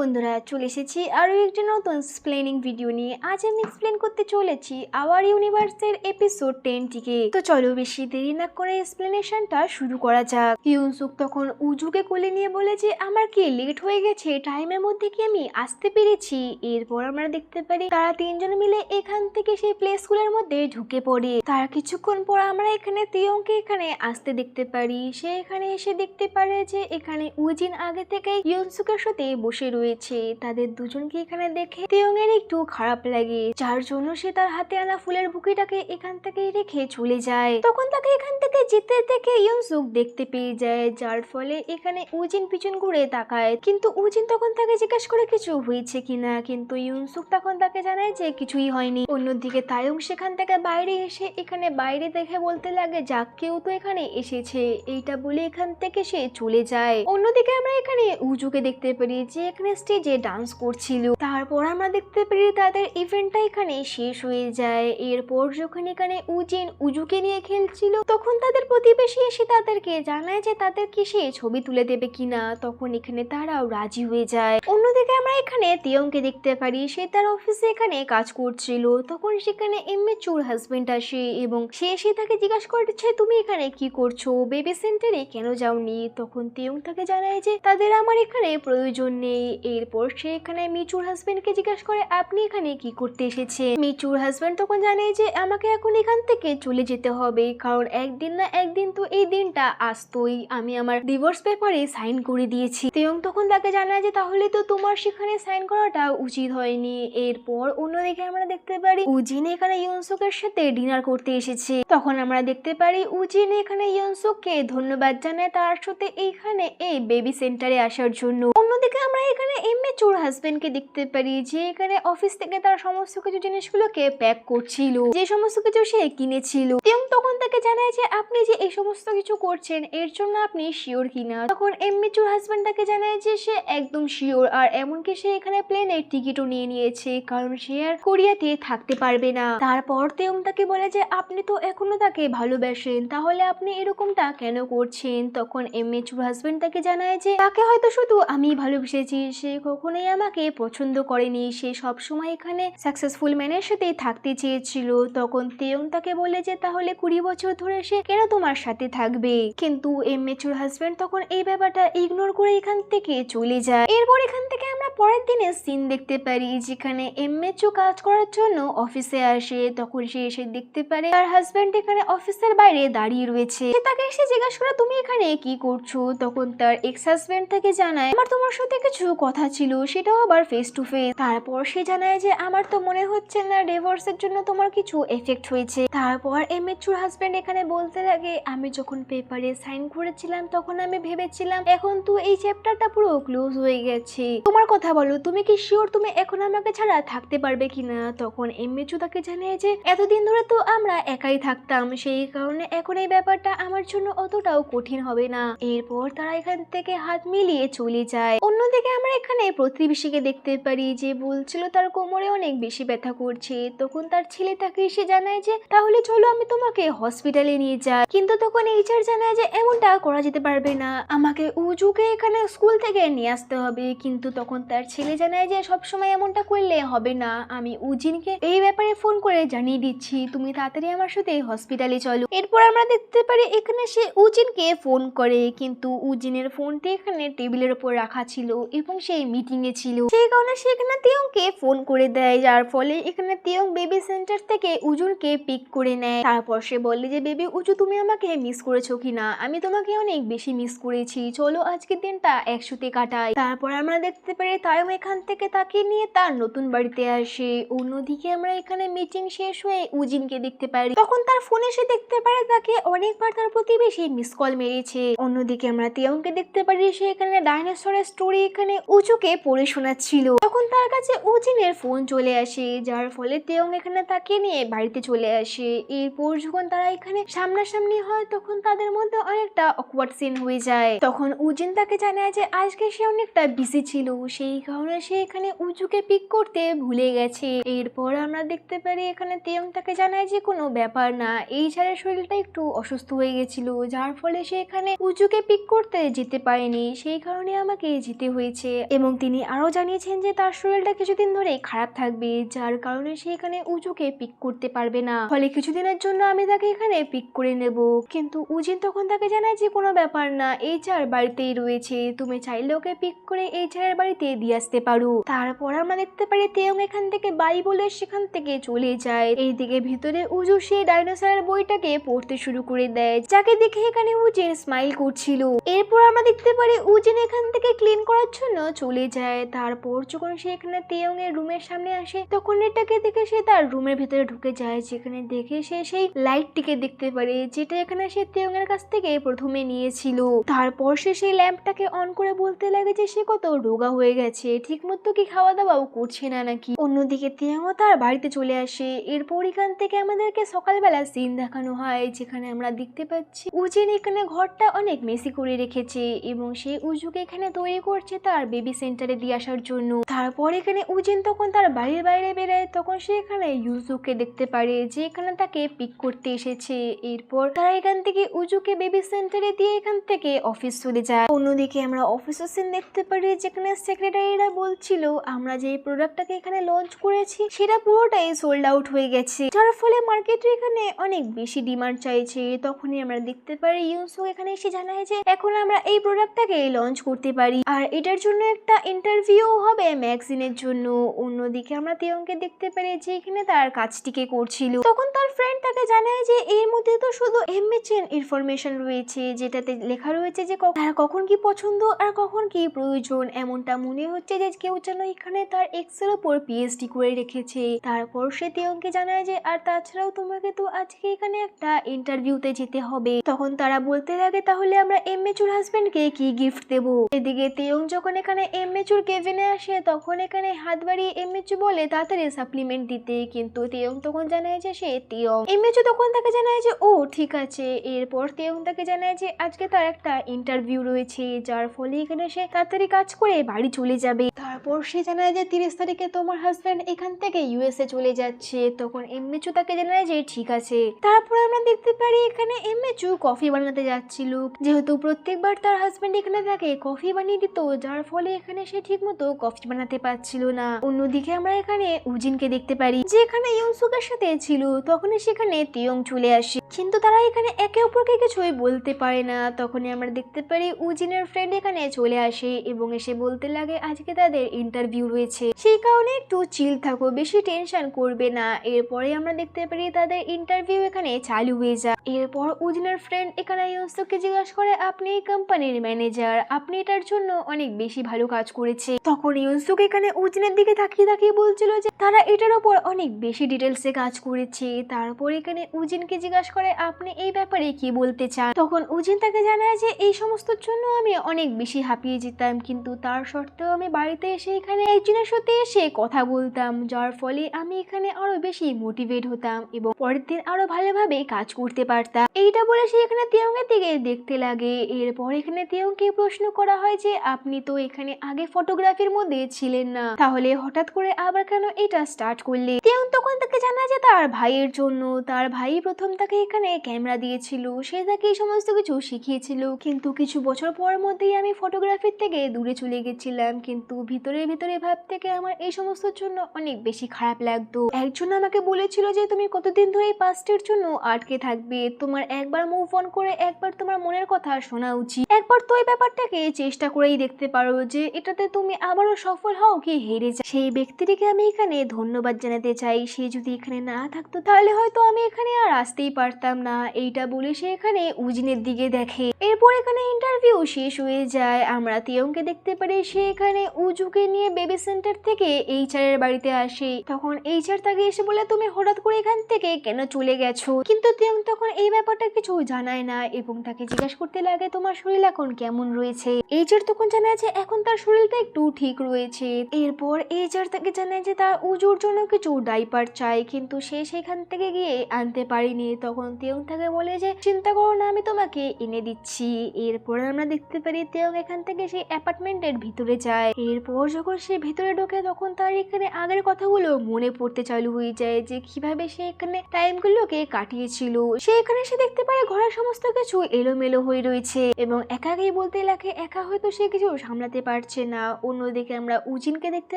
বন্ধুরা চলে এসেছি আরো একটি নতুন এক্সপ্লেনিং ভিডিও নিয়ে। আজ আমি এক্সপ্লেন করতে চলেছি আওয়ার ইউনিভার্সের এপিসোড 10 টিকে। তো চলো বেশি দেরি না করে এক্সপ্লেনেশনটা শুরু করা যাক। ইউনসুক তখন উজুকে কোলে নিয়ে বলে যে আমার কি লেট হয়ে গেছে, টাইমের মধ্যে কি আমি আসতে পেরেছি। এরপর আমরা দেখতে পারি তারা তিনজন মিলে এখান থেকে সেই প্লে স্কুলের মধ্যে ঢুকে পড়ে। তার কিছুক্ষণ পর আমরা এখানে তিয়ংকে এখানে আসতে দেখতে পারি। সে এখানে এসে দেখতে পারে যে এখানে উজিন আগে থেকে ইউনসুকের সাথে বসে রয়েছে। তাদের দুজনকে এখানে দেখে তিয়ং এর একটু খারাপ লাগে, যার জন্য সে তার হাতে আনা ফুলের বুকেটাকে এখান থেকে রেখে চলে যায়। তখন তাকে এখান থেকে যেতে দেখে ইউনসুক দেখতে পেয়ে যায়, যার ফলে এখানে উজিন পিছন ঘুরে তাকায়। কিন্তু উজিন তখন তাকে জিজ্ঞেস করে কিছু হয়েছে কিনা, কিন্তু ইউনসুক তখন তাকে জানায় যে কিছুই হয়নি। অন্যদিকে তায়ং সেখান থেকে বাইরে এসে এখানে বাইরে দেখে বলতে লাগে যাক কেউ তো এখানে এসেছে, এইটা বলে এখান থেকে সে চলে যায়। অন্যদিকে আমরা এখানে উজুকে দেখতে পারি যে এখানে স্টেজে ডান্স করছিল। তারপর আমরা দেখতে পারি তাদের ইভেন্টটা এখানে শেষ হয়ে যায়। এরপর যখন এখানে উজিন উজুকে নিয়ে খেলছিল তখন তাদের প্রতিবেশী এসে তাদেরকে জানায় যে তাদের কি সে ছবি তুলে দেবে কিনা। তখন এখানে তারাও রাজি হয়ে যায়। অন্যদিকে আমরা এখানে তিয়ংকে দেখতে পারি সে তার অফিসে এখানে কাজ করছিল। তখন সেখানে ইম্মেচুর হাজবেন্ড আসে এবং সে এসে তাকে জিজ্ঞাসা করছে তুমি এখানে কি করছো, বেবি সেন্টারে কেন যাওনি। তখন তিয়ং তাকে জানায় যে তাদের আমার এখানে প্রয়োজন নেই। এরপর সে এখানে মিচুর হাজবেন্ডকে জিজ্ঞাসা করে আপনি এখানে কি করতে এসেছেন। মিচুর হাজবেন্ড তখন জানায় যে আমাকে এখন এখান থেকে চলে যেতে হবে, কারণ একদিন না একদিন তো এই দিনটা আসতোই। আমি আমার ডিভোর্স পেপারে সাইন করে দিয়েছি। তিয়ং তখন তাকে জানায় যে তাহলে তো তোমার সেখানে সাইন করাটা উচিত হয়নি। এরপর অন্যদিকে আমরা দেখতে পারি উজিন এখানে ইউনসুকের সাথে ডিনার করতে এসেছে। তখন আমরা দেখতে পারি উজিন এখানে ইউনসুককে ধন্যবাদ জানায় তার সাথে এইখানে এই বেবি সেন্টারে আসার জন্য। অন্যদিকে আমরা এখানে ইম্মেচুর হাজবেন্ডকে দেখতে পারি যে এখানে অফিস থেকে তার সমস্ত কিছু জিনিসগুলোকে প্যাক করছিল, যে সমস্ত কিছু সে কিনেছিল। তিয়ং তখন তাকে জানায় যে আপনি যে এই সমস্ত কিছু করছেন এর জন্য আপনি শিওর কিনা। তখন ইম্মেচুর হাজবেন্ড তাকে জানায় যে সে একদম শিওর, আর এমনকি সে এখানে প্লেনের টিকিটও নিয়ে নিয়েছে, কারণ সে আর কোরিয়াতে থাকতে পারবে না। তারপর তিয়ং তাকে বলে যে আপনি তো এখনো তাকে ভালোবাসেন, তাহলে আপনি এরকমটা কেন করছেন। তখন ইম্মেচুর হাজবেন্ড তাকে জানায় যে তাকে হয়তো শুধু আমি ভালোবেসেছি, সে কখনোই আমাকে পছন্দ করেনি, সে সবসময় এখানে সাকসেসফুল ম্যানের সাথেই থাকতে চেয়েছিল। তখন তিয়ং তাকে বলে যে তাহলে 20 বছর ধরে সে কেন তোমার সাথে থাকবে। কিন্তু ইম্মেচুর হাজবেন্ড তখন এই ব্যাপারটা ইগনোর করে এখান থেকে চলে যায়। এরপর এখান থেকে আমরা পরের দিনের সিন দেখতে পারি যেখানে ইম্মেচু কাজ করার জন্য অফিসে আসে। তখন সে এসে দেখতে পারে তার হাজবেন্ড এখানে অফিসের বাইরে দাঁড়িয়ে রয়েছে। সে তাকে এসে জিজ্ঞাসা করে তুমি এখানে কি করছো। তখন তার এক্স হাজবেন্ড তাকে জানায় আমার তোমার সাথে কিছু কথা ছিল, সেটাও আবার ফেস টু ফেস। তারপর সে জানায় যে আমার তো মনে হচ্ছে না ডিভোর্সের জন্য তোমার কিছু এফেক্ট হয়েছে। তারপর ইম্মেচুর হাজবেন্ড এখানে বলতে লাগে আমি যখন পেপারে সাইন করেছিলাম তখন আমি ভেবেছিলাম এখন তো এই চ্যাপ্টারটা পুরো ক্লোজ হয়ে গেছে, তোমার কথা বলো তুমি কি শিওর তুমি এখন আমাকে ছাড়া থাকতে পারবে কিনা। তখন ইম্মেচু তাকে জানায় যে এতদিন ধরে তো আমরা একাই থাকতাম, সেই কারণে এখন এই ব্যাপারটা আমার জন্য অতটাও কঠিন হবে না। এরপর তারা এখান থেকে হাত মিলিয়ে চলে যায়। অন্যদিকে আমরা এখানে প্রতিবেশীকে দেখতে পারি যে বলছিল তার কোমরে অনেক বেশি ব্যথা করছে। তখন তার ছেলে তাকে এসে জানায় যে তাহলে চলো আমি তোমাকে হসপিটালে নিয়ে যাই। কিন্তু তখন এইচআর জানায় যে এমনটা করা যেতে পারবে না, আমাকে উজুকে এখানে স্কুল থেকে নিয়ে আসতে হবে। কিন্তু তখন তার ছেলে জানায় যে সবসময় এমনটা করলে হবে না, আমি উজিনকে এই ব্যাপারে ফোন করে জানিয়ে দিচ্ছি, তুমি তাড়াতাড়ি আমার সাথে হসপিটালে চলো। এরপর আমরা দেখতে পারি এখানে সে উজিনকে ফোন করে, কিন্তু উজিনের ফোনটি এখানে টেবিলের উপর রাখা ছিল এবং সেই মিটিং এ ছিল, সেই কারণে সে এখানে তিয়ংকে ফোন করে দেয়, যার ফলে এখানে তিয়ং বেবি সেন্টার থেকে উজুনকে পিক করে নেয়। তারপর সে বলে যে বেবি উজু তুমি আমাকে মিস করেছো কিনা, আমি তোমাকে অনেক বেশি মিস করেছি, চলো আজকের দিনটা একসাথে কাটাই। তারপর আমরা দেখতে পারি তায়ং এখান থেকে তাকে নিয়ে তার নতুন বাড়িতে আসে। অন্যদিকে আমরা এখানে মিটিং শেষ হয়ে উজিনকে দেখতে পারি, তখন তার ফোনে সে দেখতে পারে তাকে অনেকবার তার প্রতিবেশী মিস কল মেরেছে। অন্যদিকে আমরা তিয়ংকে দেখতে পারি সে এখানে ডাইনোসরের স্টোরি এখানে উজুকে পড়ে শোনাচ্ছিল। তখন তার কাছে উজিনের ফোন চলে আসে, যার ফলে তিয়ং এখানে তাকে নিয়ে বাড়িতে চলে আসে। এরপর যখন তারা এখানে সামনাসামনি হয় তখন তাদের মধ্যে অনেকটা অকওয়ার্ড সিন হয়ে যায়। তখন উজিন তাকে জানায় যে আজকে সে অনেকটা বিজি ছিল, সেই কারণে সে এখানে উজুকে পিক করতে ভুলে গেছে। এরপর আমরা দেখতে পারি এখানে তিয়ং তাকে জানায় যে কোনো ব্যাপার না, এই ছেলের শরীরটা একটু অসুস্থ হয়ে গেছিল, যার ফলে সে এখানে উজুকে পিক করতে যেতে পারেনি, সেই কারণে আমাকে যেতে হয়েছে। এবং এবং তিনি আরো জানিয়েছেন যে তার শরীরটা কিছুদিন ধরেই খারাপ থাকবে, যার কারণে সে এখানে উজুকে পিক করতে পারবে না, ফলে কিছুদিনের জন্য আমি তাকে এখানে পিক করে নেব। কিন্তু উজিন তখন তাকে জানায় যে কোনো ব্যাপার না, এইচআর বাড়িতেই রয়েছে, তুমি চাইলে ওকে পিক করে এইচআর বাড়িতে দিয়ে আসতে পারো। তারপর আমরা দেখতে পারি তেয়ং এখান থেকে বাই বলে সেখান থেকে চলে যায়। এইদিকে ভিতরে উজু সেই ডাইনোসরের বইটাকে পড়তে শুরু করে দেয়, যাকে দেখে এখানে উজিন স্মাইল করছিল। এরপর আমরা দেখতে পারি উজিন এখান থেকে ক্লিন করার জন্য চলে যায়। তারপর যখন সে এখানে তেয়ং এর রুমের সামনে আসে তখন এটাকে দেখে সে তার রুমের ভিতরে ঢুকে যায়, যেখানে দেখে সে সেই লাইটটিকে দেখতে পারে যেটা এখানে সে তেয়ং এর কাছ থেকে প্রথমে নিয়েছিল। তারপর সে সেই ল্যাম্পটাকে অন করে বলতে লাগে যে সে কত রোগা হয়ে গেছে, ঠিক মতো কি খাওয়া দাওয়াও করছে না নাকি। অন্যদিকে তেয়ংও তার বাড়িতে চলে আসে। এরপর এখান থেকে আমাদেরকে সকালবেলা সিন দেখানো হয়, যেখানে আমরা দেখতে পাচ্ছি উজিন এখানে ঘরটা অনেক মেসি করে রেখেছে এবং সে উজুকে এখানে তৈরি করছে তার বেবি সেন্টারে দিয়ে আসার জন্য। তারপর এখানে উজিন তখন তার বাড়ির বাইরে বেরোয়, তখন সে এখানে ইউজুকে দেখতে পারে যে এখানে তাকে পিক করতে এসেছে। এরপর তারা এখান থেকে উজুকে বেবি সেন্টারে দিয়ে এখান থেকে অফিস চলে যায়। অন্যদিকে আমরা অফিসের সিন দেখতে পারি, যেখানে সেক্রেটারিরা বলছিল আমরা যে প্রোডাক্টটাকে এখানে লঞ্চ করেছি সেটা পুরোটাই সোল্ড আউট হয়ে গেছে, যার ফলে মার্কেটে এখানে অনেক বেশি ডিমান্ড চাইছে। তখনই আমরা দেখতে পারি ইউনসুক এখানে এসে জানায় যে এখন আমরা এই প্রোডাক্টটাকে লঞ্চ করতে পারি আর এটার জন্য একটা ইন্টারভিউ হবে ম্যাগাজিনের জন্য। অন্যদিকে আমরা তেয়ংকে দেখতে পারি যে এখানে তার কাজটিকে করছিল। তখন তার ফ্রেন্ড তাকে জানায় যে এর মধ্যে তো শুধু এমএচএন ইনফরমেশন রয়েছে, যেটাতে লেখা রয়েছে যে তার কখন কি পছন্দ আর কখন কি প্রয়োজন। এমনটা মনে হচ্ছে যে কেউ যেন এখানে তার এক্সের উপর পিএইচডি করে রেখেছে। তারপর সে তেয়ংকে জানায় যে আর তাছাড়াও তোমাকে তো আজকে এখানে একটা ইন্টারভিউতে যেতে হবে। তখন তারা বলতে লাগে তাহলে আমরা এমএচুর হাজবেন্ডকে কি গিফট দেব। এদিকে তেয়ং যখন এখানে এমএচুর কেবিনে আসে তখন এখানে হাত বাড়িয়ে এমএচু বলে তাড়াতাড়ি সাপ্লিমেন্ট দিতে, কিন্তু তেয়ং তখন জানায় যে সে তেয়ং। এমএচু তখন তাকে জানায় যে ও ঠিক আছে। এরপর তেয়ং তাকে জানায় যে আজকে তার একটা ইন্টারভিউ রয়েছে, যার ফলে এখানে সে তাড়াতাড়ি কাজ করে বাড়ি চলে যাবে। তারপর সে জানায় যে 30 তারিখে তোমার হাজবেন্ড এখান থেকে ইউএসএ চলে যাচ্ছে। তখন এমএচু তাকে জানায় যে ঠিক আছে। তারপর আমরা দেখতে পারি এখানে এমএচু কফি বানাতে যাচ্ছিল, যেহেতু প্রত্যেকবার তার হাজবেন্ড এখানে তাকে কফি বানিয়ে দিত, যার ফলে এখানে সে ঠিক মতো কফি বানাতে পারছিল না। অন্যদিকে আমরা এখানে উজিনকে দেখতে পারি যে এখানে ইউনসুকের সাথে ছিল। তখনই সেখানে তেয়ং চলে আসে, কিন্তু তারা এখানে একে অপরকে কিছুই বলতে পারে না। তখনই আমরা দেখতে পারি উজিনের ফ্রেন্ড এখানে চলে আসে এবং এসে বলতে লাগে আজকে তাদের ইন্টারভিউ রয়েছে, সেই কারণে একটু চিল থাকো, বেশি টেনশন করবে না। এরপরে আমরা দেখতে পারি তাদের ইন্টারভিউ এখানে চালু হয়ে যায়। এরপর উজিনের ফ্রেন্ড এখানে ইউনসুককে জিজ্ঞাসা করে আপনি এই কোম্পানির ম্যানেজার, আপনি এটার জন্য অনেক বেশি ভালো কাজ করেছে। তখন ইউনসুক এখানে উজিনের দিকে তাকিয়ে তাকিয়ে বলছিল যে তারা এটার উপর অনেক বেশি ডিটেলসে কাজ করেছে। তারপর এখানে উজিনকে জিজ্ঞাসা করে আপনি এই ব্যাপারে কি বলতে চান। তখন উজিন তাকে জানায় যে এই সমস্তর জন্য আমি অনেক বেশি হাঁপিয়ে যেতাম, কিন্তু তার সত্ত্বেও আমি বাড়িতে এসে এখানে একজনের সাথে এসে কথা বলতাম, যার ফলে আমি এখানে আরো বেশি মোটিভেট হতাম এবং পরের দিন আরো ভালোভাবে কাজ করতে পারতাম। এইটা বলে সে এখানে তেয়ং এর দিকে দেখতে লাগে। এরপর এখানে তেয়ংকে প্রশ্ন করা হয় যে আপনি তো এখানে আগে ফটোগ্রাফির মধ্যে ছিলেন না, তাহলে হঠাৎ করে আবার কেন এটা স্টার্ট করলে। তেয়ং তখন তাকে জানায় যে তার ভাইয়ের জন্য, তার ভাই প্রথম তাকে এখানে ক্যামেরা দিয়েছিল, সে তাকে এই সমস্ত কিছু শিখিয়েছিল, কিন্তু কিছু বছর পর মধ্যেই আমি ফটোগ্রাফির থেকে দূরে চলে গেছিলাম, কিন্তু ভিতরে ভিতরে ভাব থেকে আমার এই সমস্তর জন্য অনেক বেশি খারাপ লাগতো। একজন আমাকে বলেছিল যে তুমি কতদিন ধরে এই পাস্টের জন্য আটকে থাকবে, তোমার একবার মুভ অন করে একবার তোমার মনের কথা শোনা উচিত, একবার তো এই ব্যাপারটাকে চেষ্টা করেই দেখতে পারো যে এটাতে তুমি আবারও সফল হও কি হেরে যাও। সেই ব্যক্তিটিকে আমি এখানে ধন্যবাদ জানাতে চাই, সে যদি এখানে না থাকতো তাহলে হয়তো আমি এখানে আর আসতেই পারতাম না। এইটা বলে সে এখানে উজিনের দিকে দেখে। এরপর এখানে ইন্টারভিউ শেষ হয়ে যায়। আমরা তেয়ংকে দেখতে পারি সে এখানে উজুকে নিয়ে বেবি সেন্টার থেকে এইচআর এর বাড়িতে আসে। তখন এইচআর তাকে এসে বলে তুমি হঠাৎ করে এখান থেকে কেন চলে গেছো, কিন্তু তেয়ং তখন এই ব্যাপারটা কিছু জানায় না এবং তাকে জিজ্ঞাসা করতে লাগে তোমার শরীর এখন কেমন রয়েছে। এইচআর তখন জানায় যে এখন তার শরীরটা একটু ঠিক রয়েছে। এরপর এইচআর তাকে জানায় যে তার উজুর জন্য কিছু ডাইপার চাই, কিন্তু সে সেখান থেকে গিয়ে আনতে পারিনি। তখন তেয়ং তাকে বলে যে চিন্তা করো না, আমি তোমাকে এনে দিচ্ছি। এরপর আমরা দেখতে পারি তেয়ং এখান থেকে সেই অ্যাপার্টমেন্টের ভিতরে যায়। এরপর যখন সে ভিতরে ঢোকে তখন তার এখানে আগের কথাগুলো মনে পড়তে চালু হয়ে যায় যে কিভাবে সে এখানে টাইমগুলোকে কাটিয়েছিল। সে এখানে সে দেখতে পারে ঘরের সমস্ত কিছু এলোমেলো হয়ে রয়েছে এবং একাকেই বলতে লাগে একা হয়তো সে কিছু সামলাতে পারছে পারছে না। অন্যদিকে আমরা উজিনকে দেখতে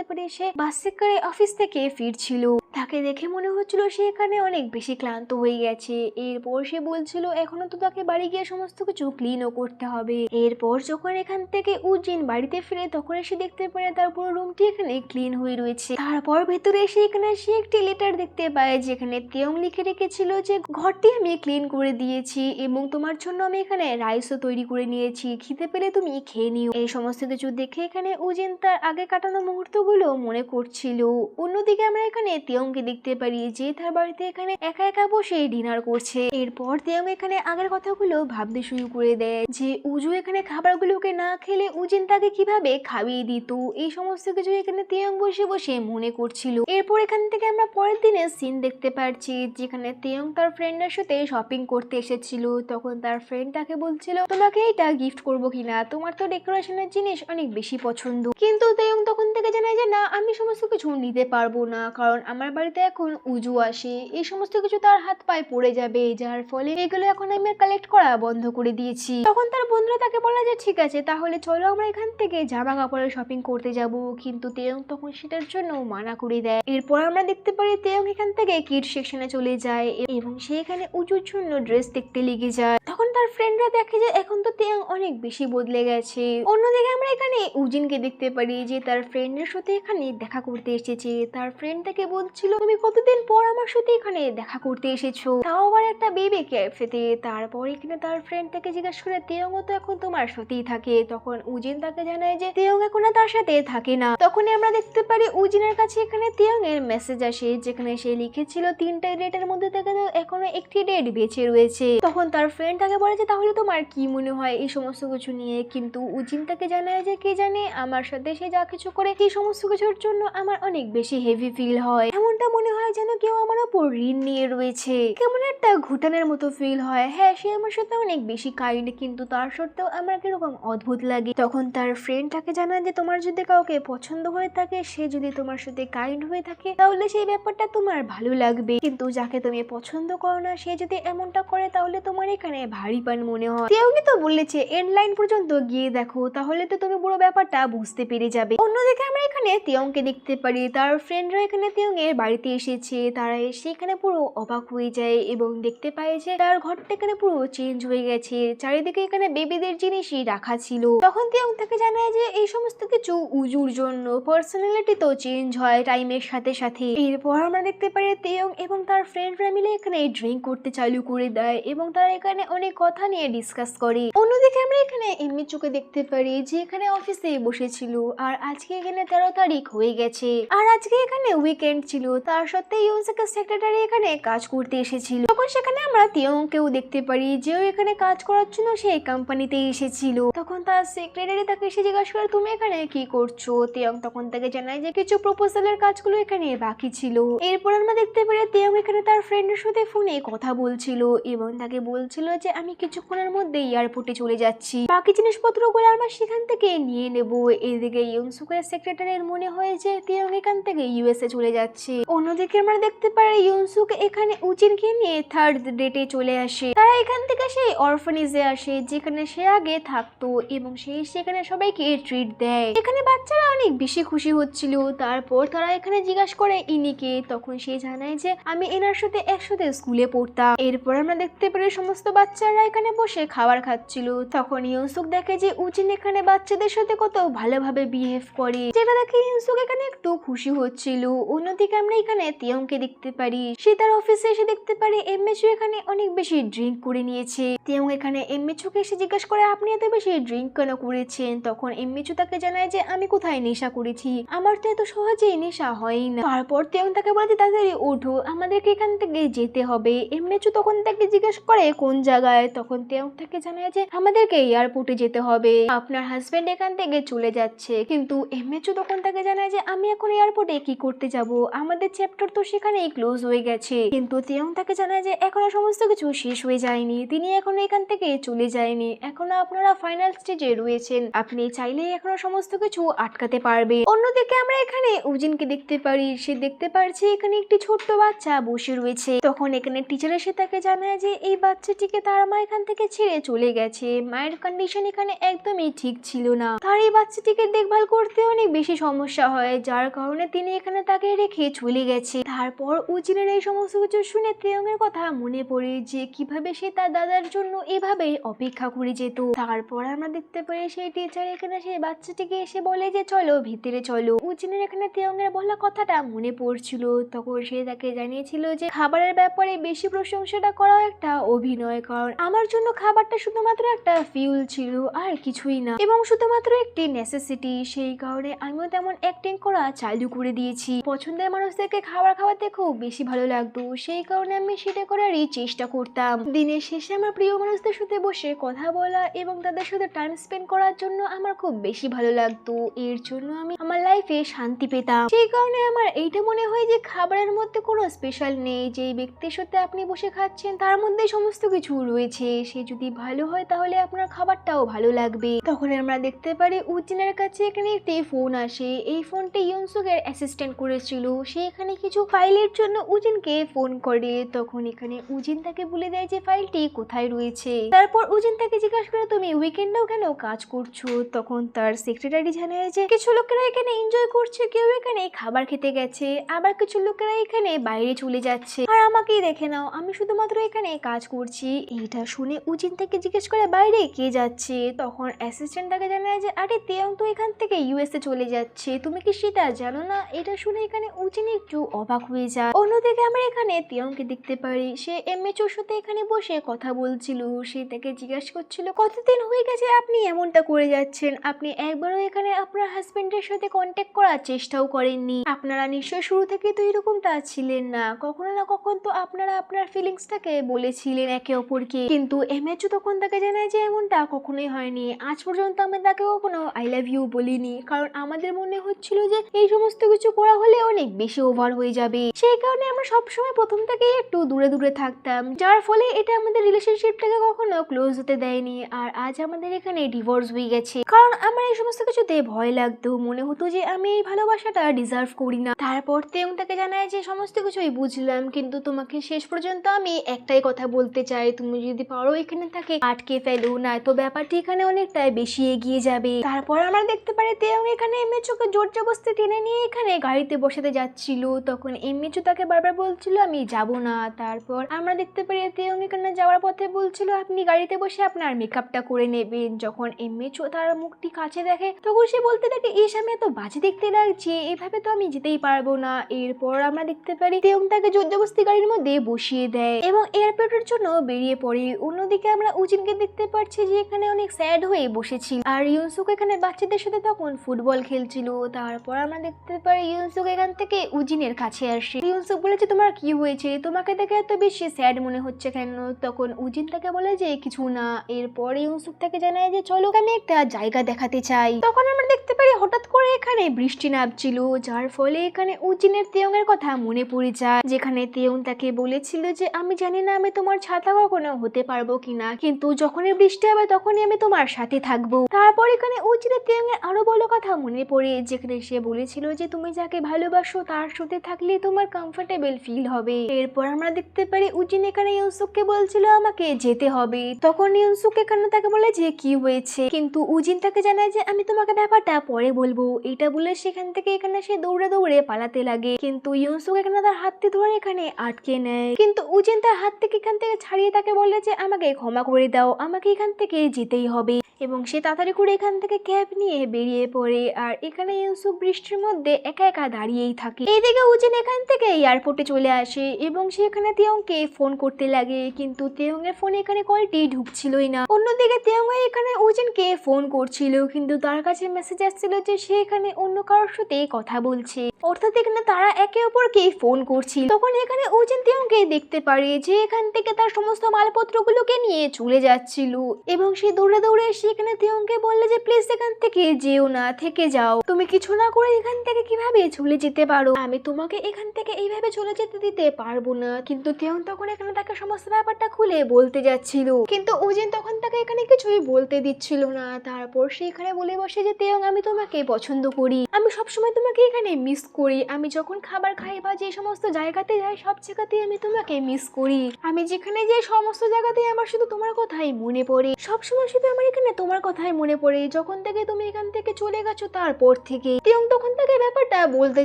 পারি, সে বাসে করে অফিস থেকে ফিরছিল। তাকে দেখে মনে হচ্ছিল সে এখানে অনেক বেশি ক্লান্ত হয়ে গেছে। এরপর সে বলছিল এখনো তো তাকে বাড়ি গিয়ে সমস্ত কিছু ক্লিনও করতে হবে। এরপর যখন এখান থেকে উজিন বাড়িতে ফিরে তখন সে দেখতে পারে তার পুরো রুমটি এখানে ক্লিন হয়ে রয়েছে। তারপর ভেতরে এসে এখানে সে একটি লেটার দেখতে পায় যেখানে তেয়ং লিখে রেখেছিল যে ঘরটি আমি ক্লিন করে দিয়েছি এবং তোমার জন্য আমি এখানে রাইসও তৈরি করে নিয়েছি, খিদে পেলে তুমি খেয়ে নিও। এই সমস্ত কিছু দেখে এখানে উজিন তার আগে কাটানো মুহূর্তগুলো মনে করছিল। অন্যদিকে আমরা এখানে তেয়ংকে দেখতে পারি যে তার বাড়িতে এখানে একা একা বসে ডিনার করছে। এরপর তেয়ং এখানে আগের কথাগুলো ভাবতে শুরু করে দেয় যে উজু এখানে খাবারগুলোকে না খেলে উজিন তাকে কিভাবে খাইয়ে দিত। এই সমস্ত কিছু এখানে তেয়ং বসে বসে মনে করছিল। এরপর এখান থেকে আমরা পরের দিনের সিন দেখতে পাচ্ছি যেখানে তেয়ং তার ফ্রেন্ডের সাথে শপিং করতে এসেছিল। তখন তার ফ্রেন্ড তাকে বলছিল তোমাকে এটা গিফট করবো কিনা, তোমার তো ডেকোরেশনের জিনিস অনেক বেশি পছন্দ। কিন্তু তেয়ং তখন থেকে জানায় যে না, আমি সমস্ত কিছু নিতে পারবো না, কারণ আমার বাড়িতে এখন উজু আসে, এই সমস্ত কিছু তার হাত পায়ে পড়ে যাবে, যার ফলে এগুলো এখন আমি কালেক্ট করা বন্ধ করে দিয়েছি। তখন তার বন্ধুরা তাকে বলে যে ঠিক আছে তাহলে চলো আমরা এখান থেকে জামা কাপড়ের শপিং করতে যাব। কিন্তু তেয়ং তখন সেটার জন্য মানা করে দেয়। এরপর আমরা দেখতে পারি তেয়ং এখান থেকে কিড সেকশনে চলে যায় এবং সে এখানে উজুর জন্য ড্রেস দেখতে লেগে যায়। তখন তার ফ্রেন্ডরা দেখে যে এখন তো তেয়ং অনেক বেশি বদলে গেছে। অন্যদিকে আমরা এখানে উজিনকে দেখতে পারি যে তার ফ্রেন্ডের সাথে এখানে দেখা করতে এসেছে। তার ফ্রেন্ড তাকে বলছিল তুমি কতদিন পর আমার সাথে এখানে দেখা করতে এসেছো, তাও আবার একটা বেবি ক্যাফেতে। তারপর এখানে তার ফ্রেন্ড তাকে জিজ্ঞেস করে তেয়ং তো এখন তোমার সাথেই থাকে। তখন উজিন তাকে জানায় যে তেয়ং এখন তার সাথে থাকে না। তখনই আমরা দেখতে পারি উজিনের কাছে এখানে তেয়ং এর মেসেজ আসে যেখানে সে লিখেছিল 3টা ডেটের মধ্যে থেকে তো এখনো একটি ডেট বেঁচে রয়েছে। তখন তার ফ্রেন্ড তাকে বলে যে তাহলে তোমার কি মনে হয় এই সমস্ত কিছু নিয়ে। কিন্তু উজিন তাকে জানায় যে কে জানে আমার সাথে সে যা কিছু করে এই সমস্ত কিছুর জন্য আমার অনেক বেশি হেভি ফিল হয়, এমনটা মনে হয় যেন কেউ আমার উপর ঋণ নিয়ে রয়েছে, কেমন একটা ঘুটানের মতো ফিল হয়। হ্যাঁ সে আমার সাথে অনেক বেশি কাইন্ড, কিন্তু তার সত্ত্বেও আমার কিরকম অদ্ভুত লাগে। তখন তার ফ্রেন্ড তাকে জানায় যে তোমার যদি কাউকে পছন্দ হয়ে থাকে, সে যদি তোমার সাথে কাইন্ড হয়ে থাকে তাহলে সেই ব্যাপারটা তোমার ভালো লাগবে, কিন্তু যাকে তুমি পছন্দ করো না সে যদি এমনটা করে তাহলে তোমার এখানে ভারী পান মনে হয়। তেয়ংই তো বলেছে এন্ড লাইন পর্যন্ত গিয়ে দেখো, তাহলে তো তুমি পুরো ব্যাপারটা বুঝতে পেরে যাবে। অন্যদিকে আমরা এখানে তেয়ংকে দেখতে পারি তার ফ্রেন্ডরা এখানে তেয়ং এর বাড়িতে এসেছে। তারা এসে এখানে পুরো অবাক হয়ে যায় এবং দেখতে পায় যে তার ঘরটা এখানে পুরো চেঞ্জ হয়ে গেছে, চারিদিকে এখানে বেবিদের জিনিসই রাখা ছিল। তখন তেয়ং তাকে জানায় যে এই সমস্ত কিছু উজুর জন্য, পার্সোনালিটি তো চেঞ্জ হয় টাইমের সাথে সাথে। এরপর আমরা দেখতে পারি তেয়ং এবং তার ফ্রেন্ডরা মিলে এখানে ড্রিঙ্ক করতে চালু করে দেয় এবং তারা এখানে অনেক কথা নিয়ে ডিসকাস করে। অন্যদিকে আমরা এখানে এমনি চোখে দেখতে পারি যে এখানে অফিসে বসেছিল আর আজকে এখানে 13 তারিখ হয়ে গেছে আর আজকে এখানে উইকেন্ড ছিল, তার সত্ত্বেও ইউনসেকের সেক্রেটারি এখানে কাজ করতে এসেছিল। তখন সেখানে আমরা তেয়ংকেও দেখতে পারি যে ও এখানে কাজ করার জন্য সেই কোম্পানিতে এসেছিল। তখন তার সেক্রেটারি তাকে এসে জিজ্ঞাসা করে তুমি এখানে কি করছো। তেয়ং তখন তাকে জানায় যে কিছু প্রপোজালের কাজগুলো এখানে বাকি ছিল। এরপর আমরা দেখতে পারি তেয়ং এখানে তার ফ্রেন্ডের সাথে ফোনে কথা বলছিল এবং তাকে বলছিল যে আমি কিছুক্ষণের মধ্যে এয়ারপোর্টে চলে যাচ্ছি, বাকি জিনিসপত্রগুলো আমরা সেখান থেকে নিয়ে নেব। এদিকে ইউনসুকের সেক্রেটারির মনে হয় যে তেয়ং এখান থেকে ইউএসএ চলে যাচ্ছে। অন্যদিকে আমরা দেখতে পারি ইউনসুক এখানে উজিনকে নিয়ে 3rd ডেটে চলে আসে। তারা এখান থেকে সেই অরফানেজে আসে যেখানে সে আগে থাকতো এবং সে সেখানে সবাইকে ট্রিট দেয়। এখানে বাচ্চারা অনেক বেশি খুশি হচ্ছিল। তারপর তারা এখানে জিজ্ঞাসা করে ইনিকে, তখন সে জানায় যে আমি এনার সাথে একসাথে স্কুলে পড়তাম। এরপর আমরা দেখতে পারি সমস্ত বাচ্চারা এখানে বসে খাবার খাচ্ছিল। তখন ইউনসুক দেখে যে উজিন এখানে বাচ্চাদের সাথে কত ভালোভাবে বিহেভ করে, যেটা দেখে ইউনসুক এখানে একটু খুশি হচ্ছিল। অন্যদিকে আমরা এখানে তেয়ংকে দেখতে পারি সে তার অফিসে এসে দেখতে পারি এমএচু এখানে অনেক বেশি ড্রিঙ্ক করে নিয়েছে। তেয়ং এখানে এমএচুকে এসে জিজ্ঞাসা করে আপনি এত বেশি ড্রিঙ্ক কেন করেছেন। তখন এমএচু তাকে জানায় যে আমি কোথায় নেশা করেছি, আমার তো এত সহজেই নেশা হয় না। তারপর তেয়ং তাকে বলে তাড়াতাড়ি ওঠো, আমাদেরকে এখান থেকে যেতে হবে। এমএচু তখন তাকে জিজ্ঞাসা করে কোন জায়গায়। তখন তেয়ং তাকে জানায় যে আমাদেরকে এয়ারপোর্টে যেতে হবে, আপনার হাজবেন্ড এখান থেকে চলে যাচ্ছে। কিন্তু এমএচু তখন তখন তাকে জানায় যে আমি এখন এয়ারপোর্টে কি করতে যাব, আমাদের চ্যাপ্টার তো সেখানেই ক্লোজ হয়ে গেছে। কিন্তু তেয়ং তাকে জানায় যে এখনো সমস্ত কিছু শেষ হয়ে যায়নি, তিনি এখনো এখান থেকে চলে যায়নি, এখনো আপনারা ফাইনাল স্টেজে রয়েছেন, আপনি চাইলে এখনো সমস্ত কিছু আটকাতে পারবে। অন্যদিকে আমরা এখানে উজিনকে দেখতে পারি, সে দেখতে পারছে এখানে একটি ছোট্ট বাচ্চা বসে রয়েছে। তখন এখানে টিচার এসে তাকে জানায় যে এই বাচ্চাটিকে তার মা এখান থেকে ছেড়ে চলে গেছে, মায়ের কন্ডিশন এখানে একদমই ঠিক ছিল না, তার এই বাচ্চাটিকে দেখভাল করতে অনেক বেশি সমস্যা হয়, যার কারণে তিনি এখানে তাকে রেখে চলে গেছে। তারপর উজিনের এই সমস্ত কিছু শুনে তেয়ং এর কথা মনে পড়ে যে কিভাবে সে তার দাদার জন্য এভাবে অপেক্ষা করে যেত। তারপর আমরা দেখতে পাই সেই টিচার এখানে সেই বাচ্চাটিকে এসে বলে যে চলো ভিতরে চলো। উজিনের এখানে তেয়ং এর বলা কথাটা মনে পড়ছিল, তখন সে তাকে জানিয়েছিল যে খাবারের ব্যাপারে বেশি প্রশংসাটা করা একটা অভিনয়, কারণ আমার জন্য খাবারটা শুধুমাত্র একটা ফিউল ছিল আর কিছুই না, এবং শুধুমাত্র একটি নেসেসিটি, সেই কারণে আমিও তেমন অ্যাক্টিং করা চালু করে দিয়েছি। পছন্দের মানুষদেরকে খাবার খাওয়াতে খুব বেশি ভালো লাগতো, সেই কারণে আমি সেটা করারই চেষ্টা করতাম। দিনের শেষে আমার প্রিয় মানুষদের সাথে বসে কথা বলা এবং তাদের সাথে টাইম স্পেন্ড করার জন্য আমার খুব বেশি ভালো লাগতো, এর জন্য আমি আমার লাইফে শান্তি পেতাম। সেই কারণে আমার এইটা মনে হয় যে খাবারের মধ্যে কোনো স্পেশাল নেই, যে ব্যক্তির সাথে আপনি বসে খাচ্ছেন তার মধ্যে সমস্ত কিছু রয়েছে, সে যদি ভালো হয় তাহলে আপনার খাবারটাও ভালো লাগবে। তখন আমরা দেখতে পারি উজিনের কাছে এখানে একটি ফোন আসে, এই ফোনটি ইউনসুকের অ্যাসিস্ট্যান্ট করেছিল, সে এখানে কিছু ফাইলের জন্য উজিনকে ফোন করে। তখন এখানে উজিন তাকে বলে দেয় যে ফাইলটি কোথায় রয়েছে। তারপর উজিন তাকে জিজ্ঞাসা করে তুমি উইকেন্ডেও কেন কাজ করছো। তখন তার সেক্রেটারি জানায় যে কিছু লোকেরা এখানে এনজয় করছে, কেউ এখানে খাবার খেতে গেছে, আবার কিছু লোকেরা এখানে বাইরে চলে যাচ্ছে, আর আমাকেই দেখে নাও, আমি শুধুমাত্র এখানে কাজ করছি। এইটা শুনে উজিন তাকে জিজ্ঞেস করে বাইরে কে যাচ্ছে। তখন অ্যাসিস্ট্যান্ট তাকে জানায় যে আরে তেয়ং তো এখান থেকে ইউএসএ চলে যাচ্ছে, তুমি কি সেটা জানো না। এটা শুনে এখানে উজিন একটু অবাক হয়ে যায়। অন্যদিকে আমরা এখানে তেয়ংকে দেখতে পারি, সে এমএচওর সাথে এখানে বসে কথা বলছিল, সে তাকে জিজ্ঞাসা করছিল কতদিন হয়ে গেছে আপনি এমনটা করে যাচ্ছেন, আপনি একবারও এখানে আপনার হাজবেন্ডের সাথে কন্ট্যাক্ট করার চেষ্টাও করেননি, আপনারা নিশ্চয় শুরু থেকে তো এরকমটা ছিলেন না, কখনো না কখন তো আপনারা আপনার ফিলিংসটাকে বলেছিলেন একে অপরকে। কিন্তু এমএচও তখন তাকে জানায় যে এমনটা কখনোই হয়নি, আজ পর্যন্ত আমি তাকে কখনো আই লাভ ইউ বলিনি, কারণ আমাদের মনে হচ্ছিল যে এই সমস্ত কিছু করা হলে অনেক বেশি ওভার হয়ে যাবে, সেই কারণে আমরা সবসময় প্রথম থেকেই একটু দূরে দূরে থাকতাম, যার ফলে এটা আমাদের রিলেশনশিপটাকে কখনো ক্লোজ হতে দেয়নি। আর আজ আমাদের এখানে ডিভোর্স হয়ে গেছে, কারণ আমার এই সমস্ত কিছুতে ভয় লাগতো, মনে হতো যে আমি এই ভালোবাসাটা ডিজার্ভ করি না। তারপর তেয়ং তাকে জানায় যে সমস্ত কিছুই বুঝলাম, কিন্তু তোমাকে শেষ পর্যন্ত আমি একটাই কথা বলতে চাই, তুমি যদি পারো এখানে তাকে আটকে ফেলো, না তো ব্যাপারটি এখানে অনেকটাই বেশি এগিয়ে যাবে। তারপর আমরা দেখতে পারি তেয়ং এখানে এমএচওকে জোর জবরদস্তি টেনে নিয়ে এখানে গাড়িতে বসাতে যাচ্ছিল, তখন এমএচও তাকে বারবার বলছিল আমি যাব না। তারপর আমরা দেখতে পারি তেয়ং এখানে যাওয়ার পথে বলছিল আপনি গাড়িতে বসে আপনার মেকআপটা করে নেবেন। যখন এমএচও তার মুখটি কাছে দেখে তখন সে বলতে থাকে ইস আমি এত বাজে দেখতে লাগছে, এভাবে তো আমি যেতেই পারবো না। এরপর আমরা দেখতে পারি তেয়ং তাকে জোর জবরদস্তি গাড়ির মধ্যে বসিয়ে দেয় এবং এয়ারপোর্টের জন্য বেরিয়ে পড়ে। অন্যদিকে আমরা উজিনকে দেখতে পাচ্ছি যে এখানে অনেক স্যাড হয়ে বসেছিল, আর ইউনসুক এখানে বাচ্চাদের সাথে তখন ফুটবল খেলছিল। তারপর আমরা দেখতে পারি ইউনসুক এখান থেকে উজিনের কাছে আসে, ইউনসুক বলেছে তোমার কি হয়েছে, তোমাকে দেখে এত বেশি স্যাড মনে হচ্ছে কেন। তখন উজিন তাকে বলে যে কিছু না। এরপর ইউনসুক তাকে জানায় যে চলো আমি একটা জায়গা দেখাতে চাই। তখন আমরা দেখতে পারি হঠাৎ করে এখানে বৃষ্টি নামছিল, যার ফলে এখানে উজিনের তেয়ং এর কথা মনে পড়ে যায়, যেখানে তেয়ং তাকে বলেছিল যে আমি জানি না আমি তোমার ছাতা কখনো হতে পারবো কিনা, কিন্তু যখনই বৃষ্টি হবে তখনই আমি তোমার সাথে থাকবো। তারপর এখানে উজিনের তেয়ং এর আরো বড় কথা মনে পড়ে, যেখানে সে বলেছিল যে তুমি যাকে ভালোবাসো তার সাথে থাকলে তোমার কমফোর্টেবল ফিল হবে। এরপর আমরা দেখতে পারি উজিন এখানে ইউনসুককে বলছিল আমাকে যেতে হবে। তখন ইউনসুক এখানে তাকে বলে যে কি হয়েছে, কিন্তু উজিন তাকে জানায় যে আমি তোমাকে ব্যাপারটা পরে বলবো। এটা বলে সেখান থেকে এখানে সে দৌড়ে দৌড়ে পালাতে লাগে, কিন্তু ইউনসুক এখানে তার হাতটি ধরে এখানে আটকে নেয়, কিন্তু উজিন তার হাত থেকে এখান থেকে ছাড়িয়ে তাকে বলে যে আমাকে ক্ষমা করে দাও, আমাকে এখান থেকে যেতেই হবে। এবং সে তাড়াতাড়ি করে এখান থেকে ক্যাব নিয়ে বেরিয়ে পড়ে। আর এখানে ইউনসুক বৃষ্টির মধ্যে একা একা দাঁড়িয়েই থাকে। এইদিকে উজিন এখান থেকে এয়ারপোর্টে চলে আসে এবং সে এখানে তেয়ংকে ফোন করতে লাগে, কিন্তু তেয়ং এর ফোনে এখানে কলটি ঢুকছিলই না। অন্যদিকে তেয়ং এখানে উজিনকে ফোন করছিল, কিন্তু তার কাছে মেসেজ আসছিল যে সে এখানে অন্য কারোর সাথে কথা বলছে। অর্থাৎ এখানে তারা একে অপরকে ফোন করছিল। তখন এখানে উজিন তেয়ংকে দেখতে পারে যে এখান থেকে তার সমস্ত মালপত্রগুলোকে নিয়ে চলে যাচ্ছিল এবং সে দৌড়ে দৌড়ে এসে এখানে তেয়ংকে বললে যে প্লিজ এখান থেকে যেও না, থেকে যাও, তুমি কিছু না করে এখান থেকে কিভাবে চলে যেতে পারো, আমি তোমাকে এখান থেকে এইভাবে চলে যেতে দিতে পারবো না। কিন্তু তেয়ং তখন এখানে তাকে সমস্ত ব্যাপারটা খুলে বলতে যাচ্ছিল, কিন্তু উজিন তখন তাকে এখানে কিছুই বলতে দিচ্ছিল না। তারপর সে এখানে বলে বসে যে তেয়ং, আমি তোমাকে পছন্দ করি, আমি সবসময় তোমাকে এখানে মিস করি, আমি যখন খাবার খাই বা যে সমস্ত জায়গাতে যাই সব জায়গাতেই আমি তোমাকে মিস করি, আমি যেখানে যাই সমস্ত জায়গাতেই আমার শুধু তোমার কথাই মনে পড়ে, সবসময় শুধু আমার এখানে তোমার কথাই মনে পড়ে, যখন থেকে তুমি এখান থেকে চলে গেছো তারপর থেকে। তেয়ং তখন তাকে ব্যাপারটা বলতে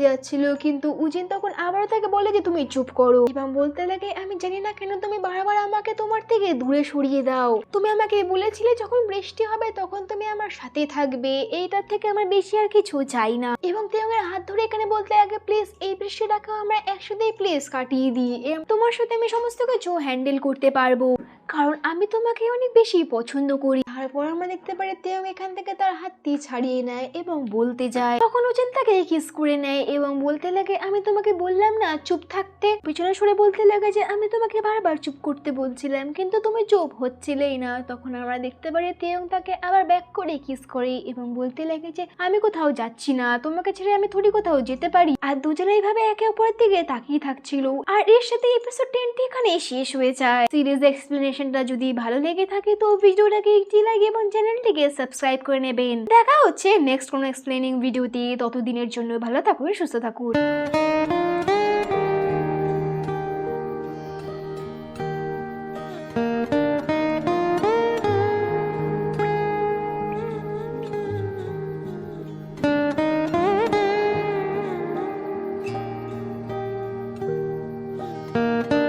যাচ্ছিল, কিন্তু উজিন তখন আবারও তাকে বলে যে তুমি চুপ করো এবং বলতে লাগে, আমি জানি না কেন তুমি বারবার আমাকে তোমার থেকে দূরে সরিয়ে দাও, তুমি আমাকে বলেছিলে যখন বৃষ্টি হবে তখন তুমি আমার সাথে থাকবে, এইটার থেকে আমার বেশি আর কিছু চাই না। এবং তেয়ং এর হাত ধরে এখানে বলতে লাগে, প্লিজ এই বৃষ্টিটাকে আমরা একসাথেই প্লিজ কাটিয়ে দিই, তোমার সাথে আমি সমস্ত কিছু হ্যান্ডেল করতে পারবো, কারণ আমি তোমাকে অনেক বেশি পছন্দ করি। তারপর আমরা দেখতে পারি তেয়ং এখান থেকে তার হাতটি ছাড়িয়ে নেয় এবং বলতে যায়, তখন উজিন তাকে কিস করে নেয় এবং বলতে লাগে, আমি তোমাকে বললাম না চুপ থাকতে, পিছনে সরে বলতে লাগে যে আমি তোমাকে বারবার চুপ করতে বলছিলাম কিন্তু তুমি চুপ হচ্ছিলেই না। তখন আমরা দেখতে পারি তেয়ং তাকে আবার ব্যাক করে কিস করে এবং বলতে লাগে যে আমি কোথাও যাচ্ছি না, তোমাকে ছেড়ে আমি থোড়ি কোথাও যেতে পারি। আর দুজনে এইভাবে একে অপরের দিকে তাকিয়ে থাকছিল। আর এর সাথে এপিসোড 10টি এখানে শেষ হয়ে যায়। সিরিজ এক্সপ্লেনেশনটা যদি ভালো লেগে থাকে তো ভিডিওটাকে একটি লাইক এবং চ্যানেলটিকে সাবস্ক্রাইব করে নেবেন। দেখা হচ্ছে নেক্সট কোনো এক্সপ্লেনিং ভিডিওতে, ততদিনের জন্য ভালো থাকুন, সুস্থ থাকুন।